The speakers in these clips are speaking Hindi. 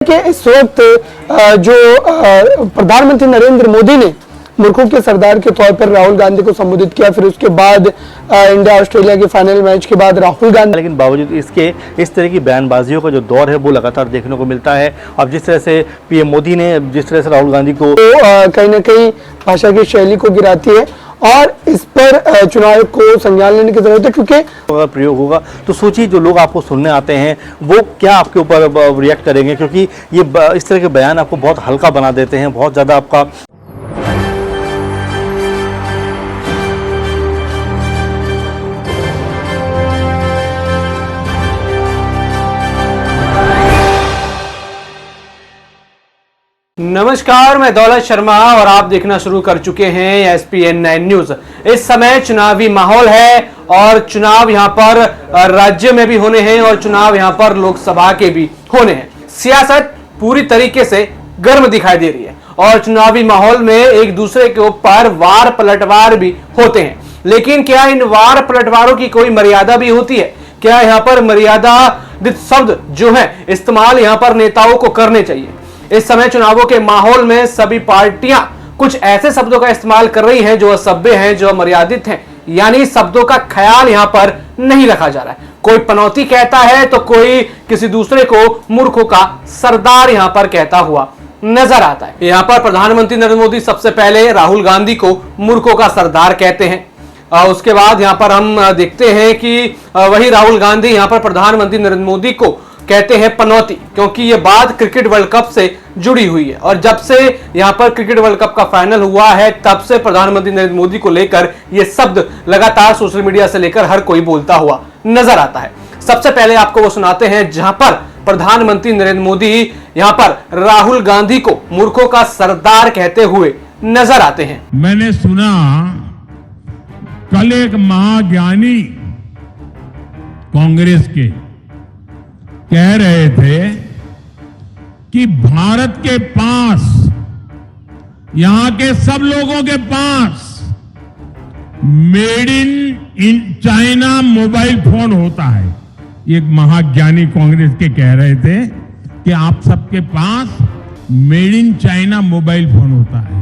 कि इस वक्त जो प्रधानमंत्री नरेंद्र मोदी ने मूर्खों के सरदार के तौर पर राहुल गांधी को संबोधित किया, फिर उसके बाद इंडिया ऑस्ट्रेलिया के फाइनल मैच के बाद राहुल गांधी, लेकिन बावजूद इसके इस तरह की बयानबाजियों का जो दौर है वो लगातार देखने को मिलता है। अब जिस तरह से पीएम मोदी ने जिस तरह से राहुल गांधी को कहीं ना कहीं भाषा की शैली को गिराती है और इस पर चुनाव को संज्ञान लेने की जरूरत है, क्योंकि अगर प्रयोग होगा तो सोचिए जो लोग आपको सुनने आते हैं वो क्या आपके ऊपर रिएक्ट करेंगे, क्योंकि ये इस तरह के बयान आपको बहुत हल्का बना देते हैं, बहुत ज़्यादा आपका नमस्कार, मैं दौलत शर्मा और आप देखना शुरू कर चुके हैं SPN9 न्यूज। इस समय चुनावी माहौल है और चुनाव यहां पर राज्य में भी होने हैं और चुनाव यहां पर लोकसभा के भी होने हैं। सियासत पूरी तरीके से गर्म दिखाई दे रही है और चुनावी माहौल में एक दूसरे के ऊपर वार पलटवार भी होते हैं, लेकिन क्या इन वार पलटवारों की कोई मर्यादा भी होती है? क्या यहाँ पर मर्यादित शब्द जो है इस्तेमाल यहाँ पर नेताओं को करने चाहिए? इस समय चुनावों के माहौल में सभी पार्टियां कुछ ऐसे शब्दों का इस्तेमाल कर रही हैं जो असभ्य हैं, जो अमर्यादित हैं, यानी शब्दों का ख्याल यहां पर नहीं रखा जा रहा है। कोई पनौती कहता है तो कोई किसी दूसरे को मूर्खों का सरदार यहां पर कहता हुआ नजर आता है। यहां पर प्रधानमंत्री नरेंद्र मोदी सबसे पहले राहुल गांधी को मूर्खों का सरदार कहते हैं। उसके बाद यहां पर हम देखते हैं कि वही राहुल गांधी यहां पर प्रधानमंत्री नरेंद्र मोदी को कहते हैं पनौती, क्योंकि ये बात क्रिकेट वर्ल्ड कप से जुड़ी हुई है और जब से यहां पर क्रिकेट वर्ल्ड कप का फाइनल हुआ है तब से प्रधानमंत्री नरेंद्र मोदी को लेकर ये शब्द लगातार सोशल मीडिया से लेकर हर कोई बोलता हुआ नजर आता है। सबसे पहले आपको वो सुनाते हैं जहां पर प्रधानमंत्री नरेंद्र मोदी यहां पर राहुल गांधी को मूर्खों का सरदार कहते हुए नजर आते हैं। मैंने सुना कल एक महाज्ञानी कांग्रेस के कह रहे थे कि भारत के पास, यहां के सब लोगों के पास made in China mobile phone होता है। एक महाज्ञानी कांग्रेस के कह रहे थे कि आप सबके पास made in China mobile phone होता है।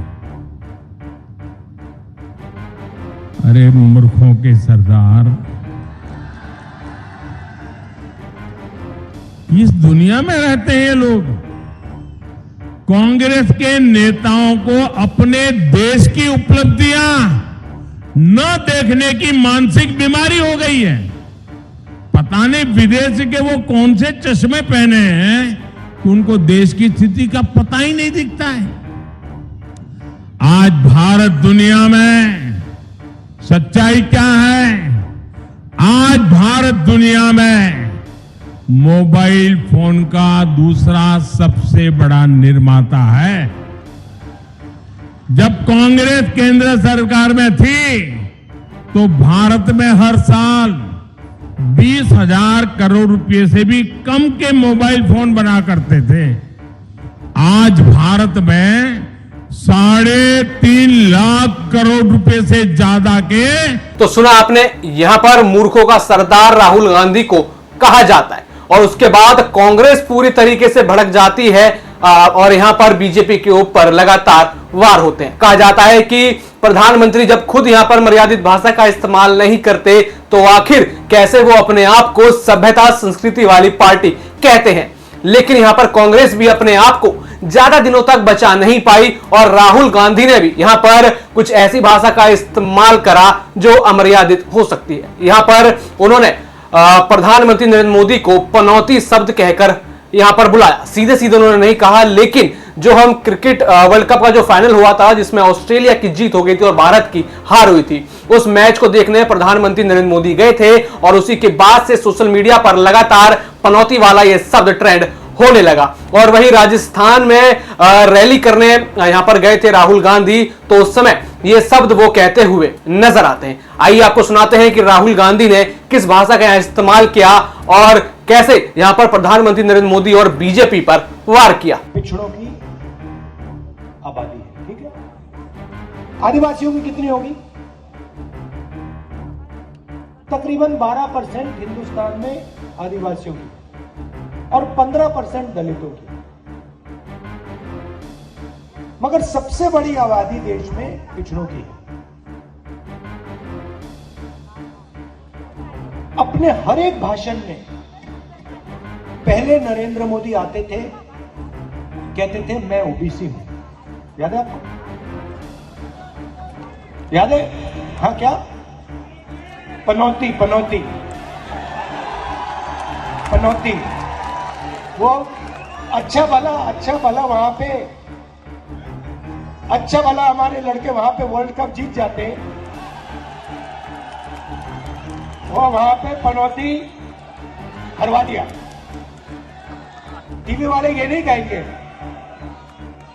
अरे मूर्खों के सरदार, इस दुनिया में रहते हैं लोग। कांग्रेस के नेताओं को अपने देश की उपलब्धियां न देखने की मानसिक बीमारी हो गई है। पता नहीं विदेश के वो कौन से चश्मे पहने हैं कि उनको देश की स्थिति का पता ही नहीं दिखता है। आज भारत दुनिया में सच्चाई क्या है? आज भारत दुनिया में मोबाइल फोन का दूसरा सबसे बड़ा निर्माता है। जब कांग्रेस केंद्र सरकार में थी तो भारत में हर साल 20,000 करोड़ रुपए से भी कम के मोबाइल फोन बना करते थे। आज भारत में 3.5 लाख करोड़ रुपए से ज्यादा के। तो सुना आपने, यहां पर मूर्खों का सरदार राहुल गांधी को कहा जाता है और उसके बाद कांग्रेस पूरी तरीके से भड़क जाती है और यहां पर बीजेपी के ऊपर लगातार वार होते हैं। कहा जाता है कि प्रधानमंत्री जब खुद यहां पर मर्यादित भाषा का इस्तेमाल नहीं करते तो आखिर कैसे वो अपने आप को सभ्यता संस्कृति वाली पार्टी कहते हैं। लेकिन यहां पर कांग्रेस भी अपने आप को ज्यादा दिनों तक बचा नहीं पाई और राहुल गांधी ने भी यहां पर कुछ ऐसी भाषा का इस्तेमाल करा जो अमर्यादित हो सकती है। यहां पर उन्होंने प्रधानमंत्री नरेंद्र मोदी को पनौती शब्द कहकर यहां पर बुलाया। सीधे सीधे उन्होंने नहीं कहा, लेकिन जो हम क्रिकेट वर्ल्ड कप का जो फाइनल हुआ था जिसमें ऑस्ट्रेलिया की जीत हो गई थी और भारत की हार हुई थी, उस मैच को देखने प्रधानमंत्री नरेंद्र मोदी गए थे और उसी के बाद से सोशल मीडिया पर लगातार पनौती वाला यह शब्द ट्रेंड होने लगा। और वही राजस्थान में रैली करने यहां पर गए थे राहुल गांधी, तो उस समय ये शब्द वो कहते हुए नजर आते हैं। आइए आपको सुनाते हैं कि राहुल गांधी ने किस भाषा का इस्तेमाल किया और कैसे यहां पर प्रधानमंत्री नरेंद्र मोदी और बीजेपी पर वार किया। पिछड़ों की आबादी है, ठीक है। आदिवासियों की कितनी होगी? तकरीबन 12% हिंदुस्तान में आदिवासियों की और 15% दलितों की। मगर सबसे बड़ी आबादी देश में पिछड़ों की है। अपने हर एक भाषण में पहले नरेंद्र मोदी आते थे, कहते थे मैं ओबीसी हूं। याद है आपको? याद है? हाँ, क्या पनौती पनौती पनौती, वो अच्छा भला वहां पे, अच्छा भला हमारे लड़के वहां पे वर्ल्ड कप जीत जाते, वो वहां पे पनौती हरवा दिया। टीवी वाले ये नहीं कहेंगे,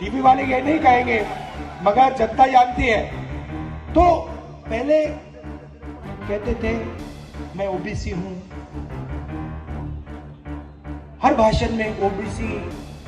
टीवी वाले ये नहीं कहेंगे, मगर जनता जानती है। तो पहले कहते थे मैं ओबीसी हूं, हर भाषण में ओबीसी,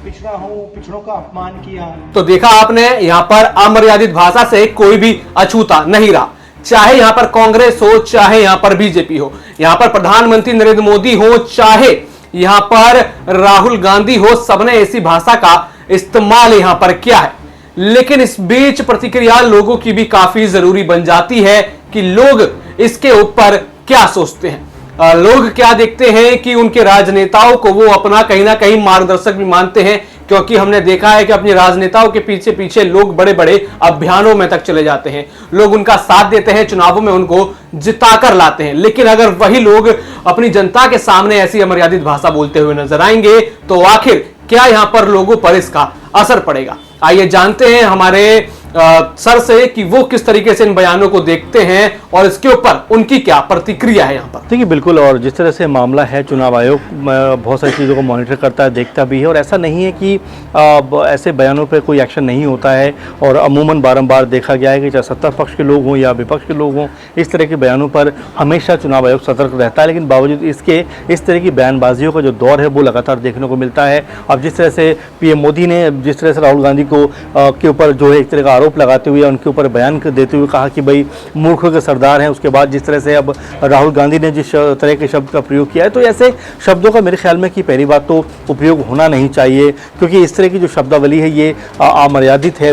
पिछड़ा हूं, पिछड़ों का अपमान किया। तो देखा आपने, यहां पर अमर्यादित भाषा से कोई भी अछूता नहीं रहा, चाहे यहां पर कांग्रेस हो, चाहे यहां पर बीजेपी हो, यहां पर प्रधानमंत्री नरेंद्र मोदी हो, चाहे यहां पर राहुल गांधी हो, सबने ऐसी भाषा का इस्तेमाल यहां पर किया है। लेकिन इस बीच प्रतिक्रिया लोगों की भी काफी जरूरी बन जाती है कि लोग इसके ऊपर क्या सोचते हैं। लोग क्या देखते हैं कि उनके राजनेताओं को वो अपना कहीं ना कहीं मार्गदर्शक भी मानते हैं, क्योंकि हमने देखा है कि अपने राजनेताओं के पीछे पीछे लोग बड़े बड़े अभियानों में तक चले जाते हैं, लोग उनका साथ देते हैं, चुनावों में उनको जिताकर लाते हैं। लेकिन अगर वही लोग अपनी जनता के सामने ऐसी अमर्यादित भाषा बोलते हुए नजर आएंगे तो आखिर क्या यहां पर लोगों पर इसका असर पड़ेगा? आइए जानते हैं हमारे सर से कि वो किस तरीके से इन बयानों को देखते हैं और इसके ऊपर उनकी क्या प्रतिक्रिया है। यहाँ पर देखिए, बिल्कुल, और जिस तरह से मामला है, चुनाव आयोग बहुत सारी चीज़ों को मॉनिटर करता है, देखता भी है, और ऐसा नहीं है कि ऐसे बयानों पे कोई एक्शन नहीं होता है। और अमूमन बारंबार देखा गया है कि चाहे सत्ता पक्ष के लोग हों या विपक्ष के लोग हों, इस तरह के बयानों पर हमेशा चुनाव आयोग सतर्क रहता है। लेकिन बावजूद इसके इस तरह की बयानबाजियों का जो दौर है वो लगातार देखने को मिलता है। अब जिस तरह से पीएम मोदी ने जिस तरह से राहुल गांधी को के ऊपर जो है एक तरह का आरोप लगाते हुए उनके ऊपर बयान देते हुए कहा कि भाई मूर्खों के सरदार हैं, उसके बाद जिस तरह से अब राहुल गांधी ने जिस तरह के शब्द का प्रयोग किया है, तो ऐसे शब्दों का मेरे ख्याल में कि पहली बात तो उपयोग होना नहीं चाहिए, क्योंकि इस तरह की जो शब्दावली है ये अमर्यादित है,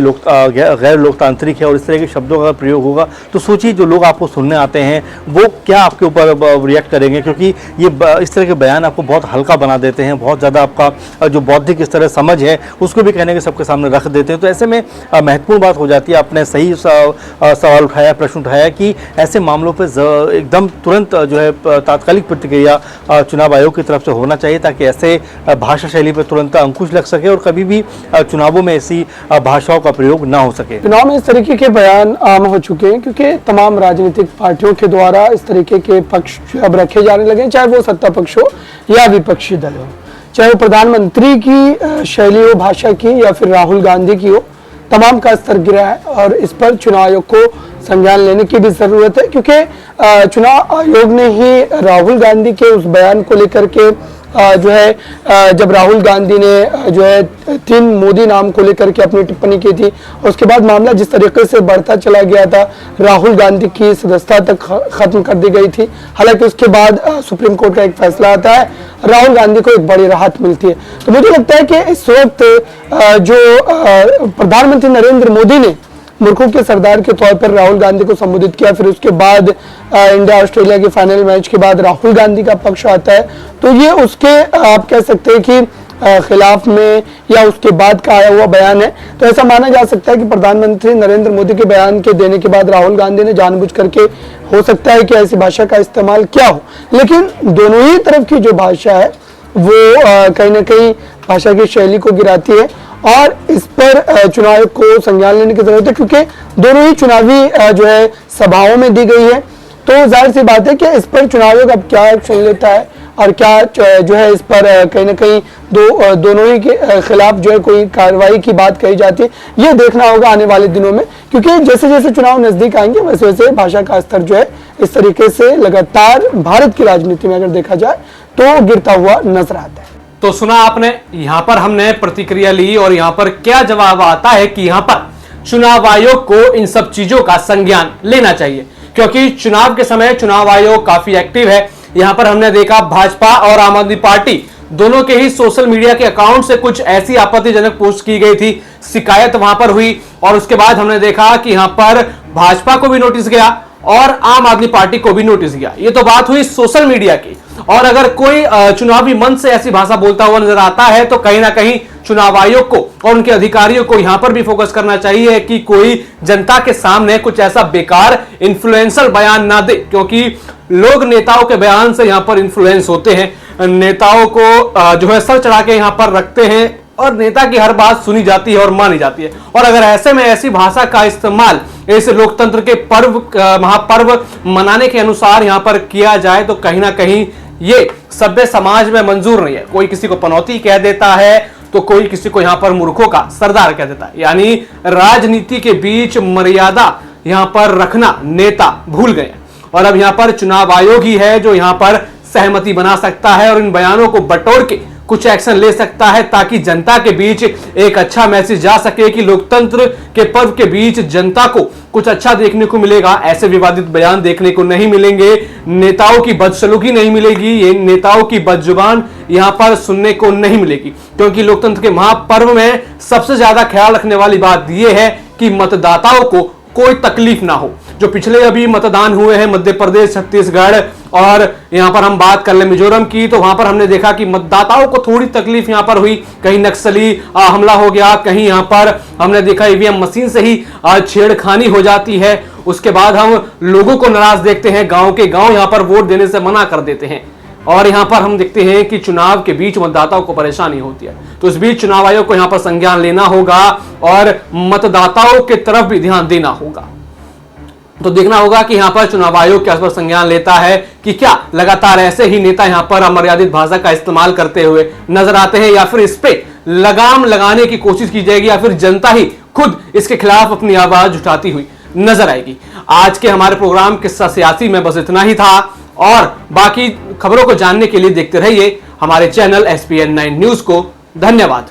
गैर लोकतांत्रिक है, और इस तरह के शब्दों का प्रयोग होगा तो सोचिए जो लोग आपको सुनने आते हैं वो क्या आपके ऊपर रिएक्ट करेंगे, क्योंकि ये इस तरह के बयान आपको बहुत हल्का बना देते हैं, बहुत ज़्यादा आपका जो बौद्धिक इस तरह समझ है उसको भी कहने के सबके सामने रख देते हैं। तो ऐसे में महत्वपूर्ण बात हो जाती है, आपने सही सवाल उठाया, प्रश्न उठाया कि ऐसे मामलों पर एकदम तुरंत जो है तात्कालिक प्रतिक्रिया चुनाव आयोग की तरफ से होना चाहिए, ताकि ऐसे भाषा शैली पर तुरंत अंकुश लग सके और कभी भी चुनावों में ऐसी भाषाओं का प्रयोग ना हो सके। चुनाव में इस तरीके के बयान आम हो चुके हैं, क्योंकि तमाम राजनीतिक पार्टियों के द्वारा इस तरीके के पक्ष अब रखे जाने लगे, चाहे वो सत्ता पक्ष हो या विपक्षी दल हो, चाहे वो प्रधानमंत्री की शैली हो भाषा की या फिर राहुल गांधी की हो, तमाम का स्तर गिरा है। और इस पर चुनाव आयोग को संज्ञान लेने की भी जरूरत है, क्योंकि चुनाव आयोग ने ही राहुल गांधी के उस बयान को लेकर के जो है जब राहुल गांधी ने जो है 3 मोदी नाम को लेकर के अपनी टिप्पणी की थी, उसके बाद मामला जिस तरीके से बढ़ता चला गया था, राहुल गांधी की सदस्यता तक खत्म कर दी गई थी। हालांकि उसके बाद सुप्रीम कोर्ट का एक फैसला आता है, राहुल गांधी को एक बड़ी राहत मिलती है। तो मुझे लगता है कि इस वक्त जो प्रधानमंत्री नरेंद्र मोदी ने मूर्खों के सरदार के तौर पर राहुल गांधी को संबोधित किया, फिर उसके बाद इंडिया ऑस्ट्रेलिया के फाइनल मैच के बाद राहुल गांधी का पक्ष आता है, तो ये उसके आप कह सकते हैं कि खिलाफ में या उसके बाद का आया हुआ बयान है। तो ऐसा माना जा सकता है कि प्रधानमंत्री नरेंद्र मोदी के बयान के देने के बाद राहुल गांधी ने जानबूझ करके, हो सकता है कि ऐसी भाषा का इस्तेमाल किया हो, लेकिन दोनों ही तरफ की जो भाषा है वो कहीं ना कहीं भाषा की शैली को गिराती है, और इस पर चुनाव आयोग को संज्ञान लेने की जरूरत है, क्योंकि दोनों ही चुनावी जो है सभाओं में दी गई है। तो जाहिर सी बात है कि इस पर चुनाव आयोग अब क्या एक्शन लेता है और क्या जो है इस पर कहीं ना कहीं दोनों ही के खिलाफ जो है कोई कार्रवाई की बात कही जाती है, ये देखना होगा आने वाले दिनों में, क्योंकि जैसे जैसे चुनाव नजदीक आएंगे वैसे वैसे भाषा का स्तर जो है इस तरीके से लगातार भारत की राजनीति में अगर देखा जाए तो गिरता हुआ नजर आता है। तो सुना आपने, यहां पर हमने प्रतिक्रिया ली और यहां पर क्या जवाब आता है कि यहां पर चुनाव आयोग को इन सब चीजों का संज्ञान लेना चाहिए, क्योंकि चुनाव के समय चुनाव आयोग काफी एक्टिव है। यहां पर हमने देखा भाजपा और आम आदमी पार्टी दोनों के ही सोशल मीडिया के अकाउंट से कुछ ऐसी आपत्तिजनक पोस्ट की गई थी, शिकायत वहां पर हुई और उसके बाद हमने देखा कि यहां पर भाजपा को भी नोटिस गया और आम आदमी पार्टी को भी नोटिस गया। ये तो बात हुई सोशल मीडिया की, और अगर कोई चुनावी मंच से ऐसी भाषा बोलता हुआ नजर आता है तो कहीं ना कहीं चुनाव आयोग को और उनके अधिकारियों को यहां पर भी फोकस करना चाहिए कि कोई जनता के सामने कुछ ऐसा बेकार इन्फ्लुएंशियल बयान ना दे, क्योंकि लोग नेताओं के बयान से यहां पर इन्फ्लुएंस होते हैं, नेताओं को जो है सर चढ़ा के यहां पर रखते हैं और नेता की हर बात सुनी जाती है और मानी जाती है। और अगर ऐसे में ऐसी भाषा का इस्तेमाल इस लोकतंत्र के पर्व महापर्व मनाने के अनुसार यहां पर किया जाए तो कहीं ना कहीं ये सभ्य समाज में मंजूर नहीं है। कोई किसी को पनौती कह देता है तो कोई किसी को यहां पर मूर्खों का सरदार कह देता है, यानी राजनीति के बीच मर्यादा यहां पर रखना नेता भूल गए और अब यहां पर चुनाव आयोग ही है जो यहां पर सहमति बना सकता है और इन बयानों को बटोर के कुछ एक्शन ले सकता है ताकि जनता के बीच एक अच्छा मैसेज जा सके कि लोकतंत्र के पर्व के बीच जनता को कुछ अच्छा देखने को मिलेगा। ऐसे विवादित बयान देखने को नहीं मिलेंगे, नेताओं की बदसलूकी नहीं मिलेगी, ये नेताओं की बदजुबान यहां पर सुनने को नहीं मिलेगी, क्योंकि लोकतंत्र के महापर्व में सबसे ज्यादा ख्याल रखने वाली बात यह है कि मतदाताओं को कोई तकलीफ ना हो। जो पिछले अभी मतदान हुए हैं मध्य प्रदेश, छत्तीसगढ़ और यहां पर हम बात कर ले मिजोरम की, तो वहां पर हमने देखा कि मतदाताओं को थोड़ी तकलीफ यहां पर हुई, कहीं नक्सली हमला हो गया, कहीं यहां पर हमने देखा ईवीएम मशीन से ही छेड़खानी हो जाती है। उसके बाद हम लोगों को नाराज देखते हैं, गांव के गांव यहां पर वोट देने से मना कर देते हैं और यहां पर हम देखते हैं कि चुनाव के बीच मतदाताओं को परेशानी होती है। तो इस बीच चुनाव आयोग को यहां पर संज्ञान लेना होगा और मतदाताओं की तरफ भी ध्यान देना होगा। तो देखना होगा कि यहां पर चुनाव आयोग क्या इस पर संज्ञान लेता है कि क्या लगातार ऐसे ही नेता यहां पर अमर्यादित भाषा का इस्तेमाल करते हुए नजर आते हैं या फिर इस पे लगाम लगाने की कोशिश की जाएगी या फिर जनता ही खुद इसके खिलाफ अपनी आवाज उठाती हुई नजर आएगी। आज के हमारे प्रोग्राम किस्सा सियासी में बस इतना ही था और बाकी खबरों को जानने के लिए देखते रहिए हमारे चैनल SPN9 न्यूज को। धन्यवाद।